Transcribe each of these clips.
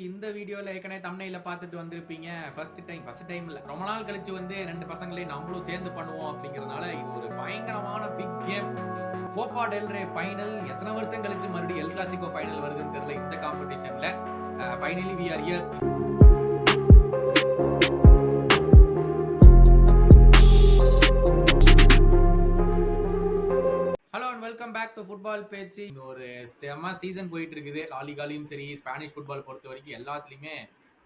இந்த வீடியோல ஏற்கனவே தம்ப்நெயில பார்த்துட்டு வந்திருப்பீங்க. ஃபர்ஸ்ட் டைம் இல்ல. ரொம்ப நாள் கழிச்சு வந்து 2 பசங்களையும் நம்மளும் சேர்ந்து பண்ணுவோம் அப்படிங்கிறதுனால இது ஒரு பயங்கரமான பிக் கேம். கோப்பா டெல் ரே ஃபைனல் எத்தனை வருஷம் கழிச்சு மறுபடியும் எல் கிளாசிக்கோ ஃபைனல் வருதுன்னு தெரியல இந்த காம்படிஷன்ல. Finally we are here. Hello and welcome back to football பேச்சு. ஒரு செம சீசன் போயிட்டு இருக்குது. லாலிகாலையும் சரி, ஸ்பானிஷ் ஃபுட்பால் பொறுத்த வரைக்கும் எல்லாத்துலயுமே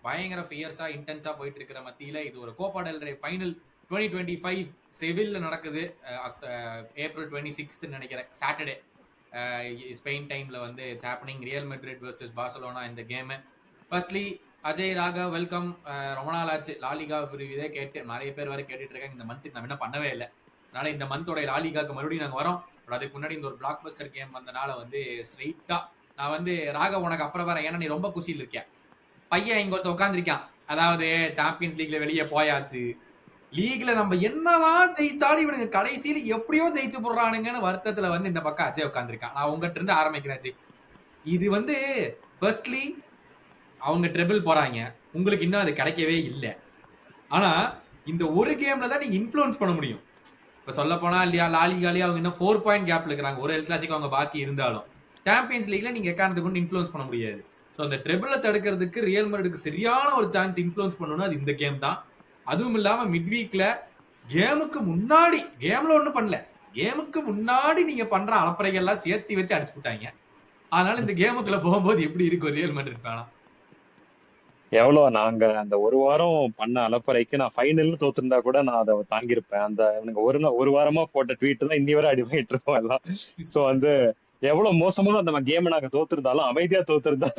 பயங்கர ஃபியர்ஸா இன்டென்ஸா போயிட்டு இருக்கிற மத்தியில இது ஒரு கோப்பா டெல் ரே ஃபைனல் 2025 செவில்ல நடக்குது. ஏப்ரல் 26 நினைக்கிறேன், சாட்டர்டே ஸ்பெயின் டைம்ல வந்து it's happening. Real Madrid versus Barcelona இந்த game. Firstly Ajay, Raghav, welcome. ரொம்ப நாள் ஆச்சு லாலிகா இதே கேட்டு, நிறைய பேர் வரை கேட்டுட்டு இருக்காங்க. இந்த மந்த்துக்கு நம்ம என்ன பண்ணவே இல்லை, அதனால இந்த மந்தோட லாலிகாக்கு மறுபடியும் நாங்கள் வரோம். அதுக்கு முன்னாடி இந்த ஒரு பிளாக் பஸ்டர் கேம் வந்தனால வந்து ஸ்ட்ரெயிட்டா நான் வந்து ராகவ் உனக்கு அப்புறம் வரேன், ஏன்னா நீ ரொம்ப குஷியில் இருக்கேன். பையன் இங்க ஒருத்த உட்காந்துருக்கான், அதாவது சாம்பியன்ஸ் லீக்ல வெளியே போயாச்சு, லீக்ல நம்ம என்னதான் ஜெயிச்சாலும் இவனுக்கு கடைசியில் எப்படியோ ஜெயிச்சு போடுறானுங்கன்னு வருத்தத்துல வந்து இந்த பக்கம் அஜய் உட்காந்துருக்கான். நான் உங்ககிட்ட இருந்து ஆரம்பிக்கிறேன் அஜய். இது வந்து ஃபர்ஸ்ட்லி அவங்க ட்ரிபிள் போறாங்க, உங்களுக்கு இன்னும் அது கிடைக்கவே இல்லை. ஆனா இந்த ஒரு கேம்ல தான் நீங்க இன்ஃப்ளூயன்ஸ் பண்ண முடியும். இப்போ சொல்ல போனா இல்லையா, லாலிகாலியா அவங்க இன்னும் 4 பாயிண்ட் கேப்ல இருக்கிறாங்க. ஒரு எல் கிளாசிக் அவங்க பாக்கி இருந்தாலும் சாம்பியன்ஸ் லீக்ல நீங்க எக்காரணத்துக்கு கொண்டு இன்ஃப்ளூயன்ஸ் பண்ண முடியாது. ஸோ அந்த ட்ரிபிளை தடுக்கிறதுக்கு ரியல் மேட்ரிடுக்கு சரியான ஒரு சான்ஸ் இன்ஃப்ளூயன்ஸ் பண்ணணும்னா அது இந்த கேம் தான். அதுவும் இல்லாம மிட் வீக்ல கேமுக்கு முன்னாடி, கேம்ல ஒன்றும் பண்ணல, கேமுக்கு முன்னாடி நீங்க பண்ற அலப்பறைகள்லாம் சேர்த்து வச்சு அடிச்சு விட்டாங்க. அதனால இந்த கேமுக்குள்ள போகும்போது எப்படி இருக்கும் ரியல் மேட்ரிட் ஃபேனா? எவ்வளவு நாங்க அந்த ஒரு வாரம் பண்ண அலப்பறைக்கு நான் ஃபைனல்னு தோத்துருந்தா கூட நான் அதை தாங்கியிருப்பேன். அந்த எனக்கு ஒரு வாரமா போட்ட ட்வீட் தான் இன்னி வரை அடிமையிட்டு இருக்கோம் எல்லாம். சோ வந்து எவ்வளவு மோசமா அந்த கேமை நாங்க தோத்துருந்தாலும் அமைதியா தோத்துருந்தா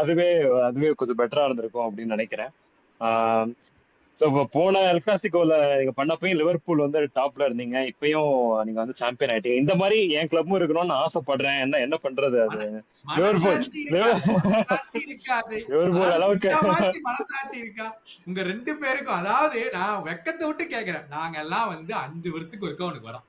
அதுவே அதுவே கொஞ்சம் பெட்டரா இருந்திருக்கும் அப்படின்னு நினைக்கிறேன். ஆஹ் இப்போ போன எல் கிளாசிக்கோல நீங்க பண்ணப்பயும் லிவர்பூல் வந்து டாப்ல இருந்தீங்க, இப்பயும் நீங்க வந்து சாம்பியன் ஆயிட்டீங்க. இந்த மாதிரி என் கிளப்பும் இருக்கணும்னு ஆசைப்படுறேன். என்ன பண்றது அது. லிவர்பூல் லிவர்பூல் அளவுக்கு மனசாட்சி இருக்கா உங்க 2 பேருக்கும்? அதாவது நான் வெக்கத்தை விட்டு கேக்குறேன், நாங்க எல்லாம் வந்து 5 வருஷத்துக்கு ஒருக்கா உனக்கு வரோம்,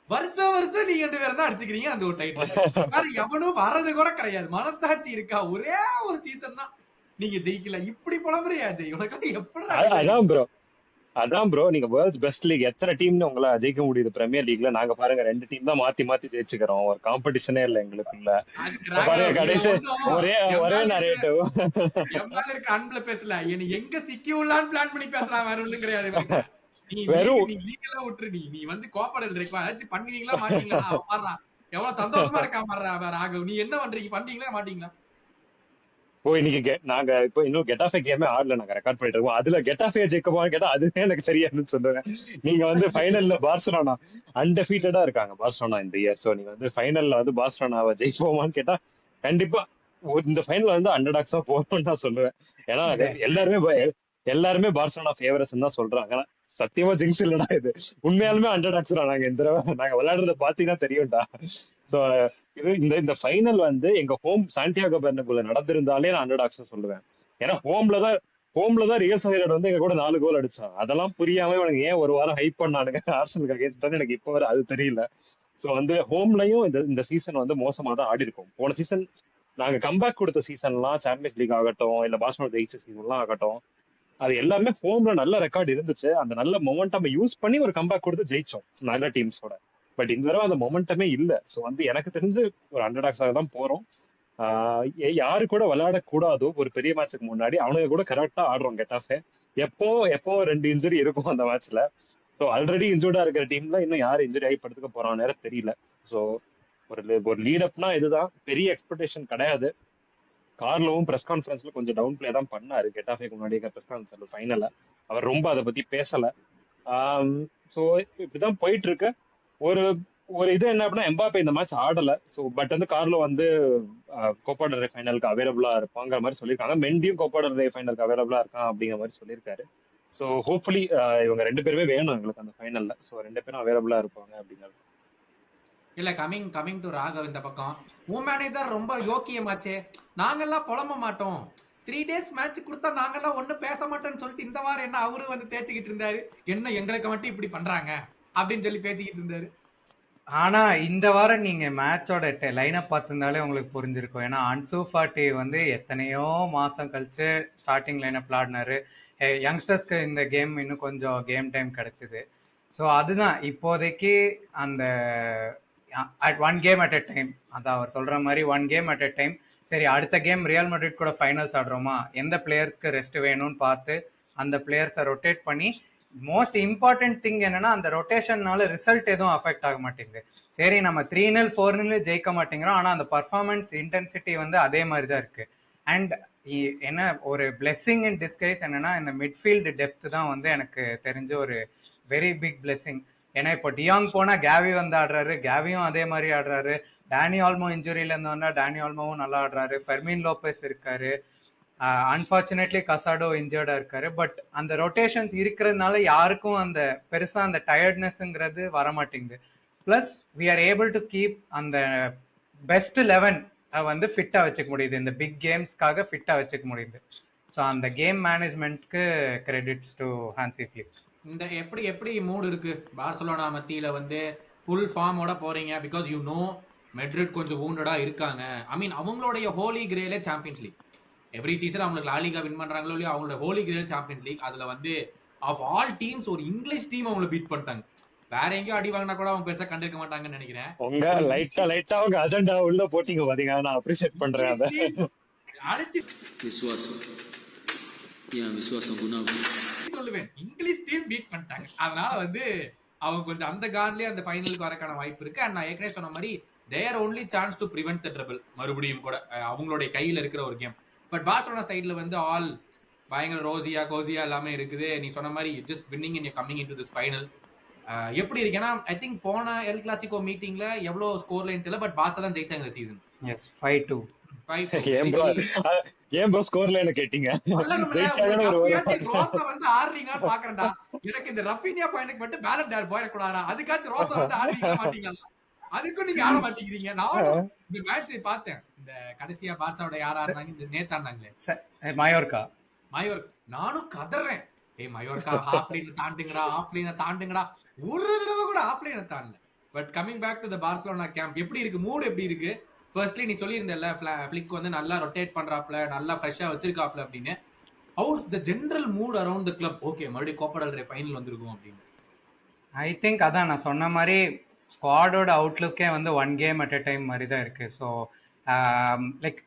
வருஷம் நீங்க 2 பேரும் தான் அடிச்சுக்கிறீங்க அந்த ஒரு டைட்டில். எவனும் வர்றது கூட கிடையாது. மனசாட்சி இருக்கா? ஒரே ஒரு சீசன் தான் நீங்க ஜெயிக்கல, இப்படி புலம்புறியா ஜெய்? உனக்கு எப்படி? அதான் ப்ரோ, நீங்க வேர்ல்ட்ஸ் பெஸ்ட் லீக் எத்தனை டீம்னு உங்களை ஜெயிக்க முடியுது? பிரீமியர் லீக்ல நாங்க பாருங்க 2 டீம் தான் மாத்தி மாத்தி ஜெயிச்சுக்கிறோம். ஒரு காம்படிஷனே இல்ல எங்களுக்குள்ள. பாருங்க கடைசி ஒரே ஒரே நரேட்டிவ். அன்புல பேசல, எங்க சிக்கி உள்ளான்னு பிளான் பண்ணி பேசலாம், வேற ஒண்ணும் கிடையாது. நீ லீகெல்லாம் விட்டுரு, நீ வந்து கோப்படல் இருக்கா ஏதாச்சும் பண்ணுவீங்களா மாட்டீங்களா? பாடுறா எவ்வளவு சந்தோஷமா இருக்கா பாடுறா ராகவ். நீ என்ன பண்றீங்க, பண்றீங்களா மாட்டீங்களா? இன்னைக்கு நாங்க இப்போ இன்னும் கெட்டாஃபே கேமே ஆடல, நாங்க ரெக்கார்ட் பண்ணிட்டு இருக்கோம். அதுல கெட்டாஃபே ஜெயிக்கப்பான்னு கேட்டா அதுவே எனக்கு சரியானு சொல்லுவேன். நீங்க வந்து ஃபைனல்ல பார்சலோனா அன்டெஃபீட்டடா இருக்காங்க, பார்சலோனா இந்த இயர். சோ நீங்க வந்து ஃபைனல்ல வந்து பார்சலோனாவை ஜெயிப்போமான்னு கேட்டா கண்டிப்பா இந்த ஃபைனல் வந்து அண்டர்டாக்ஸா போகணும்னு தான் சொல்லுவேன். ஏன்னா எல்லாருமே பார்சலோனா ஃபேவரஸ் தான் சொல்றாங்க. சத்தியமா ஜிங்ஸ் இல்லடா இது, உண்மையாலுமே அண்டர்டாக்ஸ் நாங்க இந்த தடவை நாங்க விளையாடுறத பாத்தீங்கன்னா தெரியும்டா. சோ இது இந்த ஃபைனல் வந்து எங்க ஹோம் சாண்டியாகோ பெர்னபேல நடந்திருந்தாலே நான் அண்டர்டாக்ஸ் சொல்லுவேன். ஏன்னா ஹோம்ல தான் ரியல் சொசைடட் வந்து எங்க கூட 4 கோல் அடிச்சான். அதெல்லாம் புரியாம எனக்கு ஏன் ஒரு வாரம் ஹைப் பண்ணானுங்க ஆர்சனலுக்கு அகேன்ஸ்ட் எனக்கு இப்போ வரை அது தெரியல. சோ வந்து ஹோம்லயும் இந்த சீசன் வந்து மோசமா தான் ஆடி இருக்கும். போன சீசன் நாங்க கம்பேக் கொடுத்த சீசன்லாம் சாம்பியன்ஸ் லீக் ஆகட்டும், இல்ல பார்சலோனா ஜெயிச்ச சீசன்லாம் ஆகட்டும், அது எல்லாமே ஹோம்ல நல்ல ரெக்கார்ட் இருந்துச்சு. அந்த நல்ல மொமெண்டம் யூஸ் பண்ணி ஒரு கம்பேக் கொடுத்து ஜெயிச்சோம் நல்ல டீம்ஸோட. பட் இந்த தடவை அந்த மொமெண்டமே இல்ல. சோ வந்து எனக்கு தெரிஞ்சு ஒரு அண்டர்டாக்ஸாக தான் போறோம். யாரு கூட விளையாடக்கூடாதோ ஒரு பெரிய மேட்சுக்கு முன்னாடி அவனுக்கு கூட கரெக்டா ஆடுறோம் கெட்டாஃபே. எப்போ 2 இன்ஜுரி இருக்கும் அந்த மேட்ச்ல. ஸோ ஆல்ரெடி இன்ஜூர்டா இருக்கிற டீம்ல இன்னும் யாரு இன்ஜுரி ஆகி படுத்துக்க போறான்னு நேரம் தெரியல. ஸோ ஒரு லீட் அப்னா இதுதான், பெரிய எக்ஸ்பெக்டேஷன் கிடையாது. கார்லோவும் பிரஸ் கான்ஃபரன்ஸ்ல கொஞ்சம் டவுன் பிளே தான் பண்ணாரு கெட்டாஃபேக்கு முன்னாடி பிரஸ் கான்ஃபரன்ஸ்ல ஃபைனல்ல. அவர் ரொம்ப அதை பத்தி பேசல. ஸோ இப்படிதான் போயிட்டு இருக்கு. ஒரு ஒரு இது என்ன அப்படின்னா, எம்பாப்பே இந்த மேட்ச் ஆடல. ஸோ பட் வந்து கார்லோ வந்து கோப்பா டெல் ரே ஃபைனலுக்கு அவைலபிளா இருப்பாங்கிற மாதிரி சொல்லியிருக்காங்க. மெண்டியும் கோப்பா டெல் ரே ஃபைனலுக்கு அவைலபிளா இருக்கான் அப்படிங்கிற மாதிரி சொல்லியிருக்காரு. ஸோ ஹோப்ஃபுல்லி இவங்க 2 பேருமே வேணும் எங்களுக்கு அந்த ஃபைனல்ல. ஸோ 2 பேரும் அவைலபிளா இருப்பாங்க அப்படிங்கிறது. இல்ல கமிங் டு ராகவ், இந்த பக்கம் உன் மேனேஜர் ரொம்ப யோக்கியமாச்சே. நாங்கெல்லாம் புலம்ப மாட்டோம், 3 days மேட்ச் கொடுத்தா நாங்கெல்லாம் ஒன்னும் பேச மாட்டோம்னு சொல்லிட்டு இந்த வாரம் என்ன அவரு வந்து பேசிக்கிட்டு இருந்தாரு, என்ன எங்களுக்கு மட்டும் இப்படி பண்றாங்க அப்படின்னு சொல்லி பேசிக்கிட்டு இருந்தாரு. ஆனா இந்த வாரம் நீங்க மேட்சோட லைனப் பார்த்திருந்தாலே உங்களுக்கு புரிஞ்சிருக்கும். ஏன்னா அன்சு ஃபாட்டி வந்து எத்தனையோ மாசம் கழிச்சு ஸ்டார்டிங் லைனப்ல ஆடினாரு. யங்ஸ்டர்ஸ்க்கு இந்த கேம் இன்னும் கொஞ்சம் கேம் டைம் கிடைச்சது. ஸோ அதுதான் இப்போதைக்கு அந்த at one game at a time, அதான் அவர் சொல்ற மாதிரி one game at a time. சரி, அடுத்த கேம் ரியல் மேட்ரிட் கூட ஃபைனல்ஸ் ஆடுறோமா, எந்த பிளேயர்ஸ்க்கு ரெஸ்ட் வேணும்னு பார்த்து அந்த பிளேயர்ஸை ரொட்டேட் பண்ணி, மோஸ்ட் இம்பார்ட்டன்ட் திங் என்னன்னா அந்த ரொட்டேஷன்னால ரிசல்ட் எதுவும் அஃபெக்ட் ஆக மாட்டேங்குது. சரி, நம்ம 3-0 4-0 ஜெயிக்க மாட்டேங்கிறோம், ஆனா அந்த பர்ஃபார்மன்ஸ் இன்டென்சிட்டி வந்து அதே மாதிரி தான் இருக்கு. அண்ட் என்ன ஒரு பிளெஸிங் இன் டிஸ்கைஸ் என்னன்னா, இந்த மிட்ஃபீல்டு டெப்த் தான் வந்து எனக்கு தெரிஞ்ச ஒரு வெரி பிக் பிளெஸிங். ஏன்னா இப்போ டியாங் போனா கேவி வந்து ஆடுறாரு, கேவியும் அதே மாதிரி ஆடுறாரு. டேனி ஆல்மோ இன்ஜுரியில இருந்தோம்னா டேனி ஆல்மோவும் நல்லா ஆடுறாரு. ஃபெர்மின் லோபஸ் இருக்காரு. அன்பார்ச்சுனேட்லி கசாடோ இன்ஜர்டா இருக்காரு. பட் அந்த ரொட்டேஷன்ஸ் இருக்கிறதுனால யாருக்கும் அந்த பெருசா அந்த டயர்ட்னஸ்ங்கிறது வரமாட்டேங்குது. Plus we are able to keep அந்த பெஸ்ட் 11 வந்து ஃபிட்டா வச்சுக்க முடியுது, இந்த பிக் கேம்ஸ்க்காக ஃபிட்டா வச்சுக்க முடியுது. ஸோ அந்த கேம் மேனேஜ்மெண்ட்க்கு கிரெடிட்ஸ் டு ஹான்சி ஃபிளிக். இந்த எப்படி எப்படி மூட் இருக்கு பார்சலோனா மத்தியில வந்து ஃபுல் ஃபார்மோட போறீங்க? பிகாஸ் யூ நோ மெட்ரிட் கொஞ்சம் வூண்டடா இருக்காங்க. ஐ மீன் அவங்களுடைய ஹோலி கிரேலே சாம்பியன்ஸ் லீக். எவ்ரி சீசன் அவங்களுக்கு லாலிகா வின் பண்றாங்களோ இல்லையோ, அவங்களோட ஹோலி கிரேல் சாம்பியன்ஸ் லீக். அதுல வந்து ஆஃப் ஆல் டீம்ஸ் ஒரு இங்கிலீஷ் டீம் அவங்கள பீட் பண்ணிட்டாங்க. வேற எங்கேயும் அடி வாங்கினா கூட அவங்க பெருசா கண்டிருக்க மாட்டாங்கன்னு நினைக்கிறேன். உங்க லைட்டா அவங்க அஜெண்டா உள்ள போட்டீங்க பாத்தீங்க, நான் அப்ரிஷியேட் பண்றேன் அதை. அழைச்சி சொல்லுவேன், இங்கிலீஷ் டீம் பீட் பண்ணிட்டாங்க. அதனால வந்து அவங்க கொஞ்சம் அந்த கார்ட்லயே அந்த ஃபைனலுக்கு வரக்கான வாய்ப்பு இருக்கு. அண்ட் நான் ஏற்கனவே சொன்ன மாதிரி their only chance to prevent the trouble. மறுபடியும் கூட அவங்களுடைய கையில இருக்கிற ஒரு கேம். பட் பார்சலோனா சைடுல வந்து ஆல் பயங்கர ரோசியா கோசியா எல்லாமே இருக்குது. நீ சொன்ன மாதிரி just winning and you coming into this final. எப்படி இருக்கு? ஏன்னா ஐ திங்க் போன எல் கிளாசிகோ மீட்டிங்ல எவ்வளவு ஸ்கோர் லைன் தெரியல, பட் பார்சா தான் ஜெயிச்சாங்க இந்த சீசன். எஸ், 5-2. ஏன் ப்ரோ ஸ்கோர் லைன் கேட்டீங்க? ஜெயிச்சாங்கன்னு ஒரு ரோசா வந்து ஆடுறீங்கன்னு பாக்குறேன்டா. எனக்கு இந்த ரஃபினியா பையனுக்கு மட்டும் பேலன் டேர் போயிடக்கூடாதா? அதுக்காச்சும் ரோசா வந்து ஆடுறீங்க மாட்டீங்களா? அதுக்கும் நீங்க ஆட மாட்டேங்கிறீங்க. நானும் இந்த மேட்ச் பார்த்தேன். இந்த கடைசியா பார்சாவோட யார் ஆடுறாங்க, இந்த நேத்து ஆடுனாங்களே மயோர்கா. நானும் கதறேன், ஏய் மயோர்கா ஹாஃப் லைன் தாண்டுங்கடா, ஹாஃப் லைனை தாண்டுங்கடா. ஒரு தடவை கூட ஹாஃப் லைனை தாண்டல. But coming back to the Barcelona camp, எப்படி இருக்கு மூட்? எப்படி இருக்கு? ஃபர்ஸ்ட்லி நீ சொல்லியிருந்தல ஃபிளிக் வந்து நல்லா ரொட்டேட் பண்றாப்ல, நல்லா ஃப்ரெஷ்ஷா வச்சிருக்காப்ல அப்படின்னு. House the general mood around the club? Okay, மறுபடியும் கோப்பா டெல் ரே ஃபைனல் வந்திருக்கும் அப்படின்னு. ஐ திங்க் அதான் நான் சொன்ன மாதிரி ஸ்குவாடோட அவுட்லுக்கே வந்து one game at a time மாதிரி தான் இருக்கு. ஸோ லைக்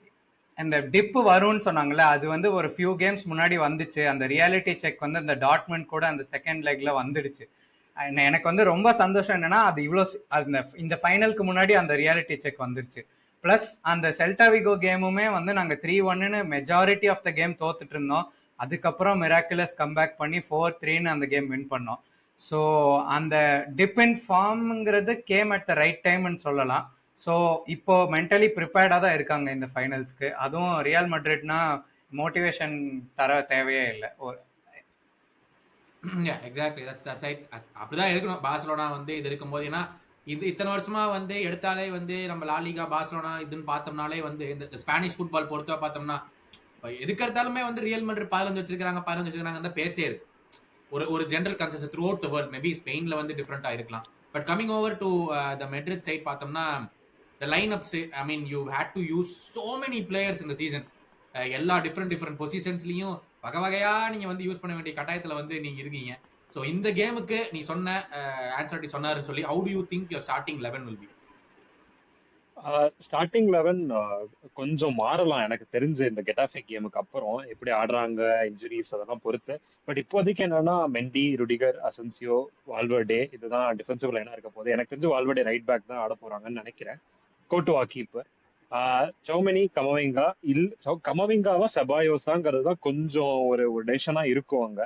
அந்த டிப்பு வரும்னு சொன்னாங்கல்ல, அது வந்து ஒரு ஃபியூ கேம்ஸ் முன்னாடி வந்துச்சு. அந்த ரியாலிட்டி செக் வந்து அந்த டாட்மெண்ட் கூட அந்த செகண்ட் லெக்ல வந்துடுச்சு. எனக்கு வந்து ரொம்ப சந்தோஷம் என்னன்னா, அது இவ்வளோ அந்த இந்த ஃபைனலுக்கு முன்னாடி அந்த ரியாலிட்டி செக் வந்துருச்சு. பிளஸ் அந்த செல்டாவிகோ கேமுமே வந்து நாங்கள் 3-1 மெஜாரிட்டி ஆஃப் த கேம் தோத்துட்டு இருந்தோம். அதுக்கப்புறம் மிராக்குலஸ் கம்பேக் பண்ணி 4-3 அந்த கேம் வின் பண்ணோம். ஸோ அந்த டிப் இன் ஃபார்ம்ங்கிறது கேம் அட் த ரைட் டைம்னு சொல்லலாம். ஸோ இப்போ மென்டலி ப்ரிப்பேர்டாக தான் இருக்காங்க இந்த ஃபைனல்ஸ்க்கு. அதுவும் ரியல் மட்ரிட்னா மோட்டிவேஷன் தர தேவையே இல்லை. Exactly, that's right. அப்படிதான் இருக்கணும் பார்சலோனா வந்து இது இருக்கும்போது. ஏன்னா இது இத்தனை வருஷமா வந்து எடுத்தாலே வந்து நம்ம லாலிகா பார்சலோனா இதுன்னு பார்த்தோம்னாலே வந்து இந்த ஸ்பானிஷ் ஃபுட்பால் பொறுத்தா பார்த்தோம்னா எதுக்கு எடுத்தாலுமே வந்து ரியல் மட்ரிட் 15 வச்சிருக்காங்க அந்த பேச்சே இருக்கு. ஒரு general consensus throughout the world. Maybe ஸ்பெயின்ல வந்து டிஃபரெண்டா இருக்கலாம். But coming over to the Madrid side பார்த்தோம்னா the lineups, I mean you had to use so many players in the season. எல்லா டிஃப்ரெண்ட் பொசிஷன்ஸ்லயும் வகையா நீங்க வந்து யூஸ் பண்ண வேண்டிய கட்டாயத்துல வந்து நீங்க இருக்கீங்க. சோ இந்த கேமுக்கு நீ சொன்ன ஆன்சர்டி சொன்னாருன்னு சொல்லி, how do you think your starting 11 will be? Starting 11 கொஞ்சம் மாறலாம் எனக்கு தெரிஞ்சு இந்த கெட்டாஃபே கேமுக்கு அப்புறம் எப்படி ஆடுறாங்க, இன்ஜுரிஸ் அதெல்லாம் பொறுத்து. பட் இப்போதைக்கு என்னன்னா மெண்டி, ருடிகர், அசன்சியோ, வால்வர்டே இதுதான் டிஃபென்சிவ் லைனா இருக்க போது. எனக்கு தெரிஞ்சு வால்வர்டே ரைட் பேக் தான் ஆட போறாங்கன்னு நினைக்கிறேன். கோட்டுவா கீப்பர், சௌமெனி, கமவிங்கா கமவிங்காவா செபாயோசாங்கிறது தான் கொஞ்சம் ஒரு டெசிஷனா இருக்கும். அங்க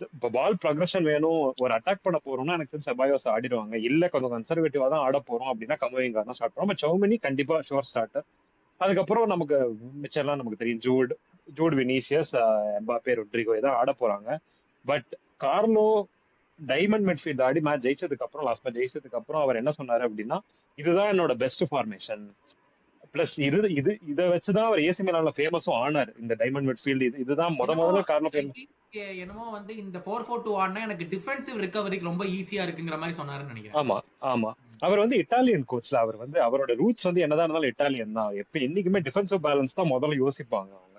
இப்போ பால் ப்ரொக்ரஷன் வேணும், ஒரு அட்டாக் பண்ண போறோம்னா எனக்கு தெரிஞ்சு செபாயோஸ் ஆடிடுவாங்க. இல்ல கொஞ்சம் கன்சர்வேட்டிவா தான் ஆட போறோம் அப்படின்னா கமவிங்கா தான் ஸ்டார்ட் பண்ணுவோம். சௌமெனி கண்டிப்பா ஷோர் ஸ்டார்டர். அதுக்கப்புறம் நமக்கு மிச்சம்லாம் நமக்கு தெரியும், ஜூட் வினிஷியஸ், எம்பாப்பே, ரொட்ரிகோ இதான் ஆட போறாங்க. But Carlo diamond midfield Aadi match ஜெயிச்சதுக்கு அப்புறம், லாஸ்ட் மேட்ச் ஜெயிச்சதுக்கு அப்புறம் அவர் என்ன சொன்னாரு அப்படின்னா, இதுதான் என்னோட பெஸ்ட் ஃபார்மேஷன், பிளஸ் இதை வச்சுதான் அவர் ஏசி மிலான்ல ஃபேமஸும் ஆனார். இந்த டைமண்ட் மிட்ஃபீல்டு இதுதான் என்னமோ முதல்ல காரணம் ஐ திங்க் என்னமோ வந்து இந்த 4-4-2 ஆடினா எனக்கு டிஃபென்சிவ் ரிகவரிக்கு ரொம்ப ஈஸியா இருக்குங்கிற மாதிரி சொன்னாருன்னு நினைக்கிறேன். ஆமா ஆமா. அவர் வந்து இட்டாலியன் கோச்ல, அவர் வந்து அவரோட ரூட்ஸ் வந்து என்னதான் இருந்தாலும் இட்டாலியன் தான். எப்படி என்னைக்குமே டிஃபென்சிவ் பேலன்ஸ் தான் முதல்ல யோசிப்பாங்க அவங்க.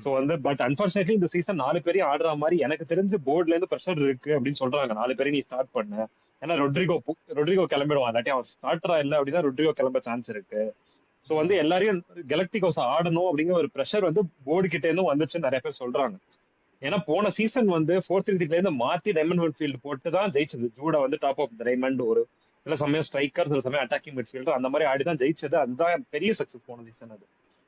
சோ வந்து பட் அன்பார்ச்சுனேட்லி இந்த சீசன் 4 பேரையும் ஆடுற மாதிரி எனக்கு தெரிஞ்சு போர்ட்ல இருந்து ப்ரெஷர் இருக்கு அப்படின்னு சொல்றாங்க. 4 பேரையும் நீ ஸ்டார்ட் பண்ண, ஏன்னா ரொட்ரிகோ கிளம்பிடுவான், இல்லாட்டி அவன் ஸ்டார்டரா இல்ல அப்படின்னா ரொட்ரிகோ கிளம்ப சான்ஸ் இருக்கு. சோ வந்து எல்லாரையும் கெலக்டிகோஸ் ஆடணும் அப்படிங்கிற ஒரு ப்ரெஷர் வந்து போர்டு கிட்ட இருந்தும் வந்துச்சுன்னு நிறைய பேர் சொல்றாங்க. ஏன்னா போன சீசன் வந்து 4-3-3 இருந்து மாத்தி டைமண்ட் மிட்ஃபீல்டு போட்டு தான் ஜெயிச்சது. ஜூடா வந்து டாப் ஆஃப் டைமண்ட், ஒரு சில சமயம் ஸ்ட்ரைக்கர், சில சமயம் அட்டாக்கிங் மிட்ஃபீல்டர், அந்த மாதிரி ஆடிதான் ஜெயிச்சது. அதுதான் பெரிய சக்சஸ் போன சீசன். அது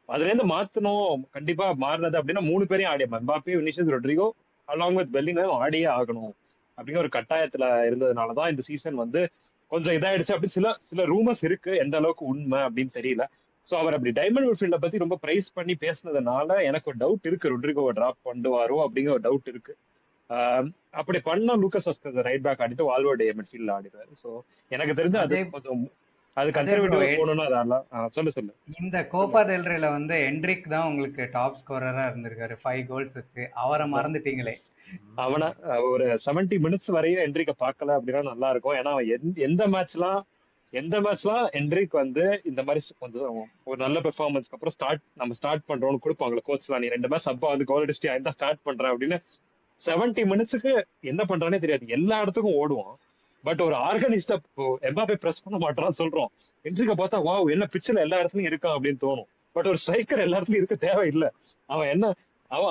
அதுல இருந்து மாத்தணும், கண்டிப்பா மாறினது அப்படின்னா 3 பேரையும் ஆடிய Mbappe, Vinicius, Rodrygo along with Bellingham ஆடியே ஆகணும் அப்படிங்கிற ஒரு கட்டாயத்துல இருந்ததுனாலதான் இந்த சீசன் வந்து கொஞ்சம் இதாயிடுச்சு. அப்படி சில சில ரூமர்ஸ் இருக்கு, எந்த அளவுக்கு உண்மை அப்படின்னு தெரியல. சோ அவர் அப்படி டைமண்ட் மிட்ஃபீல்ட பத்தி ரொம்ப பிரைஸ் பண்ணி பேசுனதுனால எனக்கு ஒரு டவுட் இருக்கு, ரொட்ரிகோவை டிராப் பண்ணுவாரோ அப்படிங்கிற ஒரு டவுட் இருக்கு. அப்படி பண்ணா லூக்கஸ் வாஸ்கஸ் ரைட் பேக் ஆடிட்டு வால்வர்டே மிட்ஃபீல்ட்ல ஆடிடுவாரு. சோ எனக்கு தெரிஞ்சு அது கொஞ்சம் அது கன்சர்வேட்டிவா போகணும்னா அதெல்லாம் சொல்லு. இந்த கோப்பா டெல் ரேல வந்து என்ட்ரிக் தான் உங்களுக்கு டாப் ஸ்கோரரா இருந்திருக்காரு, 5 கோல்ஸ் வச்சு. அவரை மறந்துட்டீங்களே. அவனை ஒரு 70 மினிட்ஸ் வரையும் என்ட்ரிக்க பார்க்கல அப்படின்னா நல்லா இருக்கும். ஏன்னா அவன் எந்த மேட்ச்லாம் என்ட்ரிக் வந்து இந்த மாதிரி கொஞ்சம் ஒரு நல்ல பெர்ஃபார்மன்ஸ்க்கு அப்புறம் நம்ம ஸ்டார்ட் பண்றோம்னு கொடுப்பாங்களே கோச்லாம், நீ 2 மேட்ச் அப்பா வந்து கோல் அடிச்சுட்டு எந்த ஸ்டார்ட் பண்றேன் அப்படின்னு 70 மினிட்ஸுக்கு என்ன பண்றானே தெரியாது, எல்லா இடத்துக்கும் ஓடுவான். பட் ஒரு ஆர்கனைஸ்டா எம்பாப்பே பிரஸ் பண்ண மாட்டான்னு சொல்றோம். என்ட்ரிக்க பார்த்தா வாவ் என்ன பிச்சில் எல்லா இடத்துலயும் இருக்கான் அப்படின்னு தோணும். பட் ஒரு ஸ்ட்ரைக்கர் எல்லா இடத்துலயும் இருக்க தேவையில்லை. அவன் என்ன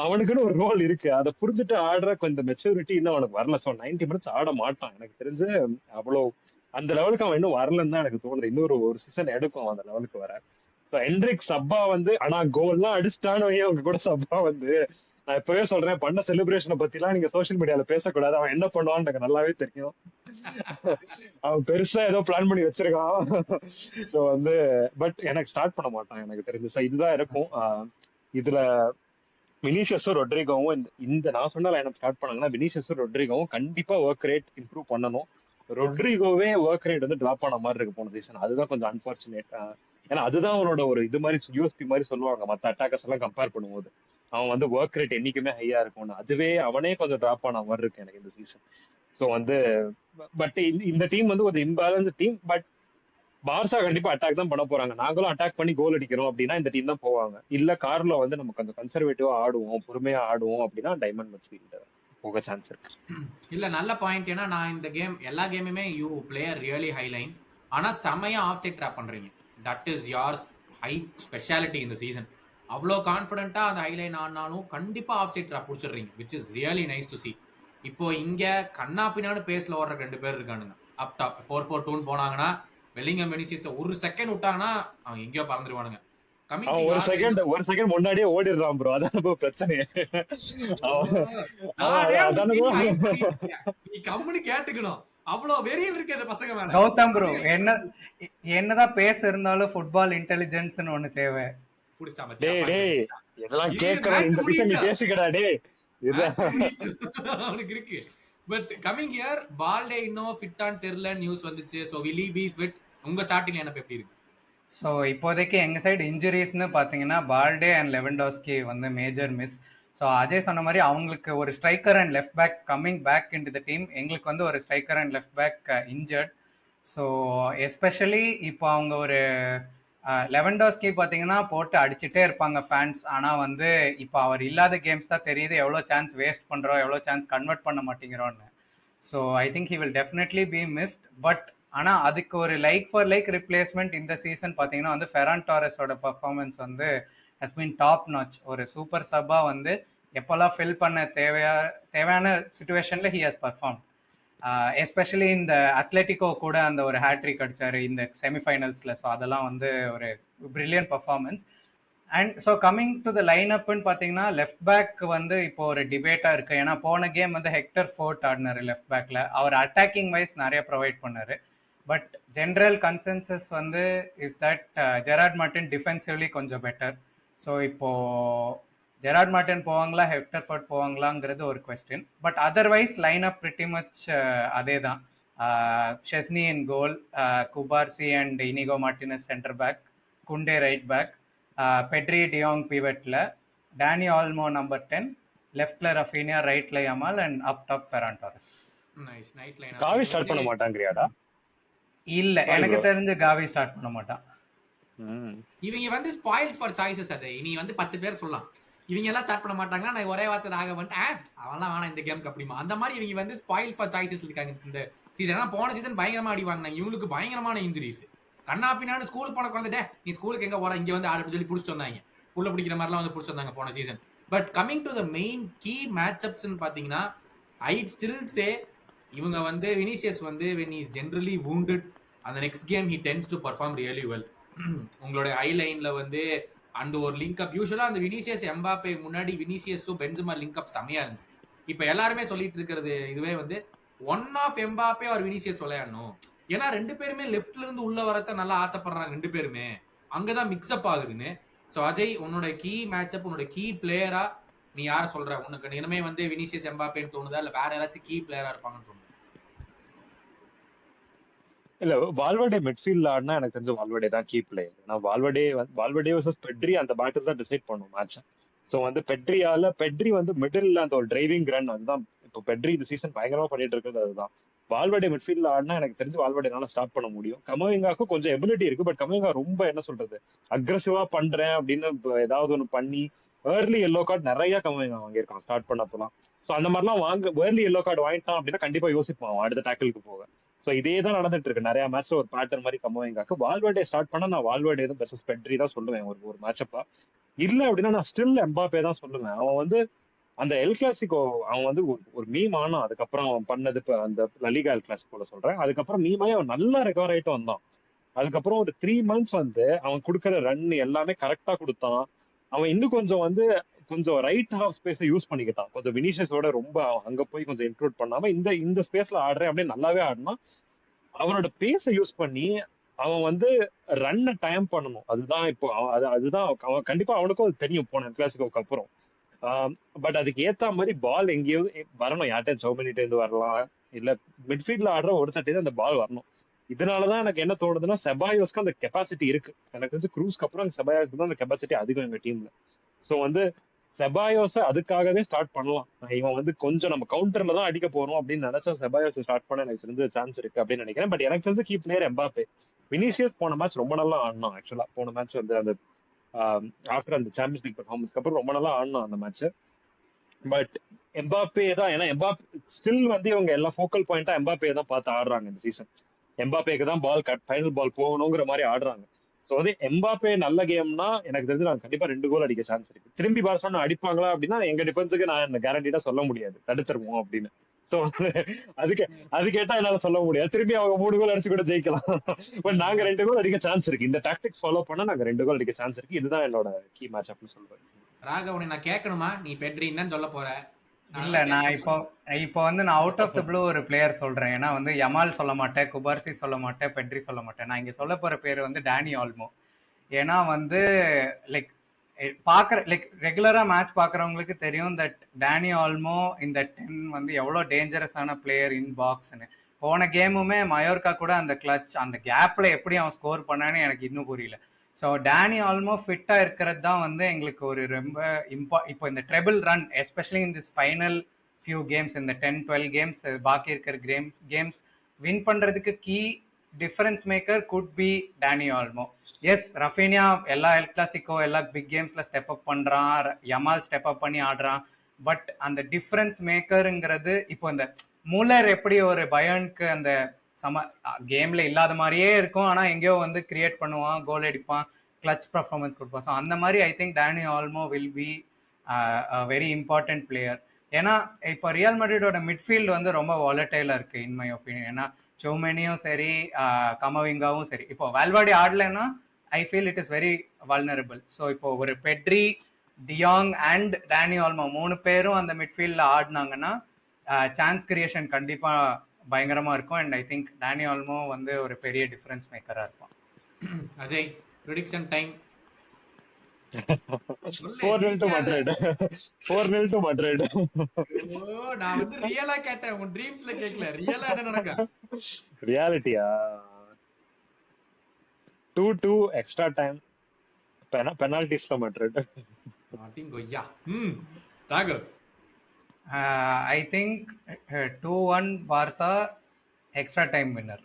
அவனுக்குன்னு ஒரு ரோல் இருக்கு, அதை புரிஞ்சுட்டு ஆடுற கொஞ்சம் மெச்சூரிட்டி இன்னும் அவனுக்கு வரல. ஸோ 90 மினிட்ஸ் ஆட மாட்டான் எனக்கு தெரிஞ்சு. அவ்வளோ அந்த லெவலுக்கு அவன் இன்னும் வரலன்னு தான் எனக்கு தோணுது. இன்னொரு ஒரு சீசன் எடுக்கும் அந்த லெவலுக்கு வர. ஸோ என்ட்ரிக் சப்பா வந்து ஆனா கோல்லாம் அடிச்சுட்டானு அவங்க கூட சப்பா வந்து, நான் இப்பவே சொல்றேன், பண்ண செலிப்ரேஷனை பத்தி எல்லாம் நீங்க சோசியல் மீடியால பேசக்கூடாது. அவன் என்ன பண்ணுவான்னு எனக்கு நல்லாவே தெரியும். அவன் பெருசா ஏதோ பிளான் பண்ணி வச்சிருக்கான். சோ வந்து பட் எனக்கு ஸ்டார்ட் பண்ண மாட்டான் எனக்கு தெரிஞ்சு. ஸோ இதுதான் இருக்கும். இதுல வினிசியஸும் ரொட்ரிகோவும் இந்த நான் சொன்ன லைனப் ஸ்டார்ட் பண்ணாங்கன்னா வினிசியஸும் ரொட்ரிகோவும் கண்டிப்பா ஒர்க் ரேட் இம்ப்ரூவ் பண்ணணும். ரொட்ரிகோவே ஒர்க் ரேட் வந்து டிராப் ஆன மாதிரி இருக்கு போன சீசன். அதுதான் கொஞ்சம் அன்பார்ச்சுனேட். ஏன்னா அதுதான் அவனோட ஒரு இது மாதிரி யூஎஸ்பி மாதிரி சொல்லுவாங்க மற்ற அட்டாக்கர்ஸ் எல்லாம் கம்பேர் பண்ணும்போது. அவன் வந்து ஒர்க் ரேட் என்னைக்குமே ஹையா இருக்கும்னு, அதுவே அவனே கொஞ்சம் டிராப் ஆன மாதிரி இருக்கு எனக்கு இந்த சீசன். ஸோ வந்து பட் இந்த டீம் வந்து ஒரு இம்பேலன்ஸ் டீம். பட் பார்சா கண்டிப்பா அட்டாக் தான் பண்ண போறாங்க. நாங்களும் அட்டாக் பண்ணி கோல் அடிக்கிறோம் அப்படின்னா இந்த டீம் தான் போவாங்க. இல்ல கார்ல வந்து நம்ம கொஞ்சம் கன்சர்வேட்டிவா ஆடுவோம், பொறுமையா ஆடுவோம் அப்படின்னா டைமண்ட் மிட்ஃபீல்ட் போக சான்ஸ் இருக்கு. இல்ல நல்ல பாயிண்ட். ஏன்னா நான் இந்த கேம் எல்லா கேமுமே யூ பிளேயர் ரியலி ஹைலைன், ஆனா செமையா ஆஃப் சைட் ட்ராப் பண்றீங்க. That is your high speciality இந்த சீசன். அவ்வளோ கான்ஃபிடென்ட்டா அந்த ஹைலைன் ஆனாலும் கண்டிப்பா ஆஃப் சைட் ட்ராப் பிடிச்சிடுறீங்க, which is really nice to see. இப்போ இங்க கண்ணா பின்னான்னு பேஸ்ல ஓடுற 2 பேர் இருக்கானுங்க. அப் டாப் 4-4-2 போனாங்கன்னா பெல்லிங்ஹாம், வினிசியஸ் ஒரு செகண்ட் விட்டாங்கன்னா அவன் எங்கேயோ பறந்துருவானுங்க. அவன் ஒரு செகண்ட் முன்னாடியே ஓடிடுறான் ப்ரோ, அதான் பிரச்சனை. நீ கம்முன்னு கேட்டுக்கணும், அவ்வளவு வெறியில் இருக்கு அந்த பசங்க மேல. கௌதம் ப்ரோ, என்னதான் பேச இருந்தாலும் ஃபுட்பால் இன்டெலிஜென்ஸ்னு ஒண்ணு தேவை. இதெல்லாம் கேட்கறேன், இந்த சீசன் நீ பேசிக்கடா டேய். அவனுக்கு இருக்கு. பட் கமிங் ஹியர் பால்டே இன்னும் ஃபிட்டான்னு தெரியல, நியூஸ் வந்துச்சு. So will he be fit? உங்க ஸ்டார்டிங் லைனப் எப்படி இருக்கு? ஸோ இப்போதைக்கு எங்கள் சைடு இன்ஜுரிஸ்னு பார்த்தீங்கன்னா பால்டே அண்ட் லெவன்டாஸ்கி வந்து மேஜர் மிஸ். ஸோ அஜய் சொன்ன மாதிரி அவங்களுக்கு ஒரு striker and left back coming back in to the team. எங்களுக்கு வந்து ஒரு striker and left back injured. So especially இப்போ அவங்க ஒரு லெவன்டாஸ்கி பார்த்தீங்கன்னா போட்டு அடிச்சுட்டே இருப்பாங்க ஃபேன்ஸ். ஆனால் வந்து இப்போ அவர் இல்லாத கேம்ஸ் தான் தெரியுது எவ்வளோ சான்ஸ் வேஸ்ட் பண்ணுறோம், எவ்வளோ சான்ஸ் கன்வெர்ட் பண்ண மாட்டேங்கிறோன்னு. So I think he will definitely be missed. But ஆனால் அதுக்கு ஒரு லைக் ஃபார் லைக் ரிப்ளேஸ்மெண்ட் இந்த சீசன் பார்த்தீங்கன்னா வந்து ஃபெரான் டாரஸோட பர்ஃபார்மன்ஸ் வந்து ஹஸ் பீன் டாப் நாச். ஒரு சூப்பர் சப்பாக வந்து எப்போல்லாம் ஃபில் பண்ண தேவையான சுச்சுவேஷனில் ஹி ஹஸ் பர்ஃபார்ம். எஸ்பெஷலி இந்த அத்லெட்டிகோ கூட அந்த ஒரு ஹேட்ரிக் அடிச்சாரு இந்த செமிஃபைனல்ஸில். ஸோ அதெல்லாம் வந்து ஒரு brilliant performance. And so coming to the line அப்னு பார்த்தீங்கன்னா லெஃப்ட் பேக் வந்து இப்போ ஒரு டிபேட்டாக இருக்குது. ஏன்னா போன கேம் வந்து ஹெக்டர் ஃபோர்ட் ஆடினார் லெஃப்ட் பேக்கில். அவர் அட்டாக்கிங் வைஸ் நிறைய ப்ரொவைட் பண்ணார். பட் ஜென்ரல் கன்சென்சஸ் வந்து is that Gerard Martin defensively கொஞ்சம் பெட்டர். ஸோ இப்போது ஜெரார்ட் மார்டின் போவாங்களா ஹெக்டர் ஃபோர்ட் போவாங்களாங்கிறது ஒரு question. But otherwise line up pretty much அதே தான். Szczesny in goal, Cubarsi and Inigo Martinez centre back, Kounde right back, Pedri de Jong பிவட்ல, Dani Olmo number 10, லெஃப்ட்ல Raphinha, ரைட்ல Yamal and up top Ferran Torres. Nice nice line. காவி இது start வந்து பண்ண மாட்டாங்கறியாடா? இல்ல, சாரி எனக்கு ப்ரோ. தெரிஞ்சு காவி ஸ்டார்ட் பண்ண மாட்டான். இவங்க வந்து ஸ்பாயில்ட் ஃபார் சாய்ஸஸ். அஜய், நீ வந்து 10 பேர் சொல்லலாம் இவங்க எல்லாம் ஸ்டார்ட் பண்ண மாட்டாங்கன்னா, நான் ஒரே வார்த்தை ராகவன் அவன்லாம் வேணாம் இந்த கேமுக்கு அப்படிமா. அந்த மாதிரி இவங்க வந்து ஸ்பாயில் ஃபார் சாய்ஸஸ் இருக்காங்க இந்த சீசன். ஏன்னா போன சீசன் பயங்கரமா அடி வாங்கினாங்க, இவங்களுக்கு பயங்கரமான இன்ஜுரிஸ். கண்ணா பின்னான்னு ஸ்கூலுக்கு போன குழந்தை, நீ ஸ்கூலுக்கு எங்க போற, இங்க வந்து ஆடு சொல்லி பிடிச்சிட்டு வந்தாங்க, புள்ள பிடிக்கிற மாதிரிலாம் வந்து பிடிச்சிட்டு வந்தாங்க போன season. But coming to the main key மேட்சப்ஸ்ன்னு பாத்தீங்கன்னா, ஐ ஸ்டில் சே இவங்க வந்து வினிசியஸ் வந்து when he is generally wounded, அந்த next game he tends to perform really well. உங்களோட ஐ லைன்ல வந்து அந்த ஒரு லிங்க் அப், யூசுவலா அந்த வினிசியஸ் எம்பாப்பே முன்னாடி வினிசியஸும் பென்சமா லிங்க் அப் செமையா இருந்துச்சு. இப்ப எல்லாருமே சொல்லிட்டு இருக்கிறது இதுவே வந்து ஒன் ஆஃப் எம்பாப்பே ஒரு வினிசியஸ் விளையாடணும். ஏன்னா ரெண்டு பேருமே லெஃப்ட்ல இருந்து உள்ள வரத்த நல்லா ஆசைப்படுறாங்க, ரெண்டு பேருமே அங்கதான் மிக்ஸ்அப் ஆகுதுன்னு. ஸோ அஜய், உன்னோட கீ மேட்சப், உன்னோட கீ பிளேயரா நீ யார சொல்ற? உனக்கு இனிமே வந்து வினிசியஸ் எம்பாப்பேன்னு தோணுதா, இல்ல வேற யாராச்சும் கீ பிளேயரா இருப்பாங்கன்னு தோணுதா? இல்ல, வால்வர்டே மிட்ஃபீல்ட்ல ஆடினா எனக்கு தெரிஞ்ச வால்வர்டே தான் கீ பிளேயர். நான் வால்வர்டே வர்சஸ் பெட்ரி அந்த பேட்டில் தான் டிசைட் பண்ணும் மேட்ச். ஸோ வந்து பெட்ரி வந்து மிடில் அந்த ஒரு டிரைவிங் ரன், அதுதான் இப்போ பெட்ரி இந்த சீசன் பயங்கரமா பண்ணிட்டு இருக்கிறது அதுதான். வால்வர்டே மிட்ஃபீல்ட்ல ஆடினா எனக்கு தெரிஞ்சு வால்வர்டேனால ஸ்டார்ட் பண்ண முடியும். கமவிங்காக்கும் கொஞ்சம் எபிலிட்டி இருக்கு, பட் கமவிங்கா ரொம்ப என்ன சொல்றது அக்ரெசிவா பண்றேன் அப்படின்னு ஏதாவது ஒன்று பண்ணி ஏர்லி எல்லோ கார்டு நிறைய கமவிங்கா வாங்கியிருக்கான் ஸ்டார்ட் பண்ணப்பலாம். ஸோ அந்த மாதிரிலாம் ஏர்லி எல்லோ கார்டு வாங்கிட்டான் அப்படின்னா கண்டிப்பா யோசிப்பான் அடுத்த டேக்கிளுக்கு போக. ஸோ இதே தான் நடந்துட்டு இருக்கு நிறைய மேட்ச்ல, ஒரு பேட்டர்ன் மாதிரி கமவிங்காக்கு. வால்வர்டே ஸ்டார்ட் பண்ணா நான் வால்வர்டே தான் வெர்சஸ் பெட்ரி தான் சொல்லுவேன் ஒரு மேட்சப்பா. இல்ல அப்படின்னா நான் ஸ்டில் எம்பாப்பே தான் சொல்லுவேன். அவன் வந்து அந்த எல் கிளாசிக்கோ அவன் வந்து ஒரு மீம் ஆனான். அதுக்கப்புறம் அவன் பண்ணது அந்த லலிகா எல் கிளாசிக்கோல சொல்றேன். அதுக்கப்புறம் மீமாயே அவன் நல்லா ரெக்கவர் ஆயிட்டு வந்தான். அதுக்கப்புறம் ஒரு 3 months வந்து அவன் கொடுக்குற ரன் எல்லாமே கரெக்டா கொடுத்தான். அவன் இன்னும் கொஞ்சம் ரைட் ஹாஃப் ஸ்பேஸை யூஸ் பண்ணிக்கிட்டான். கொஞ்சம் வினிஷியஸோட ரொம்ப அங்க போய் கொஞ்சம் இன்க்ளூட் பண்ணாம இந்த ஸ்பேஸ்ல ஆடுறேன் அப்படின்னு நல்லாவே ஆடினான். அவனோட பேஸை யூஸ் பண்ணி அவன் வந்து ரன்னை டைம் பண்ணணும். அதுதான் இப்போ அதுதான் அவன் கண்டிப்பா அவனுக்கும் அது தெரியும் போன கிளாசிக்கோக்கு அப்புறம். பட் அதுக்கு ஏத்த மாதிரி பால் எங்கேயோ வரணும், யார்கிட்ட சௌமனிட்டு இருந்து வரலாம், இல்ல மிட்ஃபீல்ட்ல ஆடுற ஒரு தட்டி அந்த பால் வரணும். இதனாலதான் எனக்கு என்ன தோணுதுன்னா, செபாயோஸ்க்கு அந்த கெப்பாசிட்டி இருக்கு. எனக்கு வந்து க்ரூஸ்க்கு அப்புறம் செபாயோஸ்க்கு தான் அந்த கெப்பாசிட்டி அதிகம் எங்க டீம்ல. ஸோ வந்து செபாயோஸ அதுக்காகவே ஸ்டார்ட் பண்ணலாம். இவன் வந்து கொஞ்சம் நம்ம கவுண்டர்ல தான் அடிக்க போறோம் அப்படின்னு நினைச்சா செபாயோஸ் ஸ்டார்ட் பண்ண எனக்கு தெரிஞ்ச சான்ஸ் இருக்கு அப்படின்னு நினைக்கிறேன். பட் எனக்கு தெரிஞ்ச கீ பிளேயர் எம்பாப்பே. வினிசியஸ் போன மேட்ச் ரொம்ப நல்லா ஆடினான். ஆக்சுவலா போன மேட்ச் வந்து அந்த ஆஃப்டர் அந்த சாம்பியன்ஸ் லீக் பெர்ஃபார்மன்ஸ்க்கு அப்புறம் ரொம்ப நல்லா ஆடினான் அந்த மேட்ச். பட் எம்பாப்பே தான், ஏன்னா எம்பாப்பே ஸ்டில் வந்து இவங்க எல்லாம் ஃபோக்கல் பாயிண்டா எம்பாப்பே தான் பார்த்து ஆடுறாங்க இந்த சீசன். எம்பாப்பேக்கு தான் ஃபைனல் பால் போகணுங்கிற மாதிரி ஆடுறாங்க. ஸோ வந்து எம்பாப்பே நல்ல கேம்னா எனக்கு தெரிஞ்சு நான் கண்டிப்பா 2 கோல் அடிக்க சான்ஸ் இருக்கு. திரும்பி பார்சலோனா அடிப்பாங்களா அப்படின்னா எங்க டிஃபென்ஸுக்கு நான் கேரண்டிடா சொல்ல முடியாது, தடுத்துருவோம் அப்படின்னு. ஸோ அது கேட்டா என்னால சொல்ல முடியாது. திரும்பி அவங்க 3 கோல் அடிச்சு கூட ஜெயிக்கலாம். பட் நாங்க 2 கோல் அடிக்க சான்ஸ் இருக்கு. இந்த டாக்டிக்ஸ் ஃபாலோ பண்ணா நாங்க 2 கோல் அடிக்க சான்ஸ் இருக்கு. இதுதான் என்னோட கீ மேட்ச் அப்படின்னு சொல்றேன். ராகவனை நான் கேட்கணுமா, நீ பெட்ரின்னு தான் சொல்ல போற? இல்ல, நான் இப்போ வந்து நான் அவுட் ஆஃப் த ப்ளூ ஒரு பிளேயர் சொல்றேன். ஏன்னா வந்து யமால் சொல்ல மாட்டேன், குபார்சி சொல்ல மாட்டேன், பெட்ரி சொல்ல மாட்டேன். நான் இங்க சொல்ல போற பேர் வந்து டானி ஆல்மோ. ஏன்னா வந்து ரெகுலரா மேட்ச் பாக்குறவங்களுக்கு தெரியும் தட் டானி ஆல்மோ இந்த 10 வந்து எவ்வளவு டேஞ்சரஸான பிளேயர் இன் பாக்ஸ்னு. போன கேமுமே மயோர்கா கூட அந்த கிளச் அந்த கேப்ல எப்படி அவன் ஸ்கோர் பண்ணான்னு எனக்கு இன்னும் புரியல. ஸோ டானி ஆல்மோ ஃபிட்டா இருக்கிறது தான் வந்து எங்களுக்கு ஒரு ரொம்ப இப்போ இந்த treble run, especially in this final few games, இந்த 10-12 கேம்ஸ் பாக்கி இருக்கிற கேம்ஸ் வின் பண்றதுக்கு key difference maker could be Dani Olmo. Yes, Raphinha எல்லா எல் கிளாசிக்கோ எல்லா பிக் கேம்ஸ்ல ஸ்டெப் அப் பண்றான், யமால் ஸ்டெப் அப் பண்ணி ஆடுறான். பட் அந்த டிஃபரன்ஸ் மேக்கருங்கிறது இப்போ இந்த மூலர் எப்படி ஒரு பயனுக்கு அந்த கேம்ல இல்லாத மாதிரியே இருக்கும், ஆனா எங்கேயோ வந்து கிரியேட் பண்ணுவான், கோல் அடிப்பான், கிளச் பர்ஃபார்மன்ஸ் கொடுப்பான். ஸோ அந்த மாதிரி I think Dani Olmo will be very important player. ஏன்னா இப்போ ரியல் மேட்ரிடோட மிட்ஃபீல்டு வந்து ரொம்ப வாலட்டைலா இருக்கு இன் மை ஒப்பீனியன். ஏன்னா சௌமெனியும் சரி, கமவிங்காவும் சரி, இப்போ வால்வர்டே ஆடலைன்னா I feel it is very vulnerable. So இப்போ ஒரு Pedri, de Jong and Dani Olmo 3 பேரும் அந்த மிட்ஃபீல்ட்ல ஆடினாங்கன்னா சான்ஸ் கிரியேஷன் கண்டிப்பா பயங்கரமா இருக்கும். அண்ட் ஐ திங்க் டானி ஆல்மோ வந்து ஒரு பெரிய டிஃபரன்ஸ் மேக்கரா இருப்பான். Ajay, prediction time. 4-0 to Madrid. 4-0 to Madrid. ஓ, நான் வந்து ரியலா கேட்டேன், உன் ட்ரீம்ஸ்ல கேக்கல. ரியலா என்ன நடக்கும்? ரியாலிட்டியா 2-2 எக்ஸ்ட்ரா டைம் பெனால்டிஸ்ல மாட்டுறது. டீம் கொய்யா. Raghav. I think 2-1 Barca, extra time winner.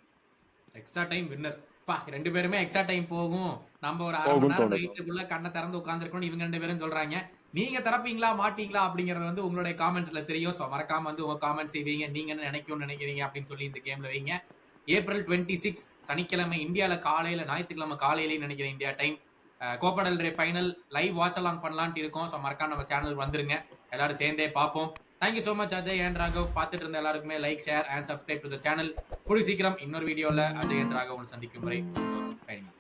Extra time winner. பா 2 பேருமே எக்ஸ்ட்ரா டைம் போகும், நம்ம ஒரு அரை மணி போகும் நேரம் தோணுது. வெயிட்டுக்குள்ள கண்ணை திறந்து உட்காந்துருக்கணும் இவங்க 2 பேரும் சொல்றாங்க. நீங்க திறப்பீங்களா மாட்டீங்களா அப்படிங்கறது வந்து உங்களுடைய காமெண்ட்ஸ்ல தெரியும். ஸோ மறக்காம வந்து உங்க காமெண்ட்ஸ் செய்வீங்க, நீங்க என்ன நினைக்கிறீங்க அப்படின்னு சொல்லி இந்த கேம்ல வைங்க. ஏப்ரல் 26 சனிக்கிழமை இந்தியால காலையில, ஞாயிற்றுக்கிழமை காலையிலேயே நினைக்கிறேன் இந்தியா டைம், கோப்பா டெல் ரே ஃபைனல் லைவ் வாட்ச் அலாங் பண்ணலான்ட்டு இருக்கோம். ஸோ மறக்காம நம்ம சேனல் வந்துருங்க, எல்லாரும் சேர்ந்தே பார்ப்போம். Thank you so much Ajay and Raghav. பார்த்துட்டு இருந்த எல்லாருக்குமே like, share and subscribe to the channel. கூடி சீக்கிரம் இன்னொரு வீடியோல அஜய் அண்ட் ராகவ் சந்திக்கும் வரை சைனிங்.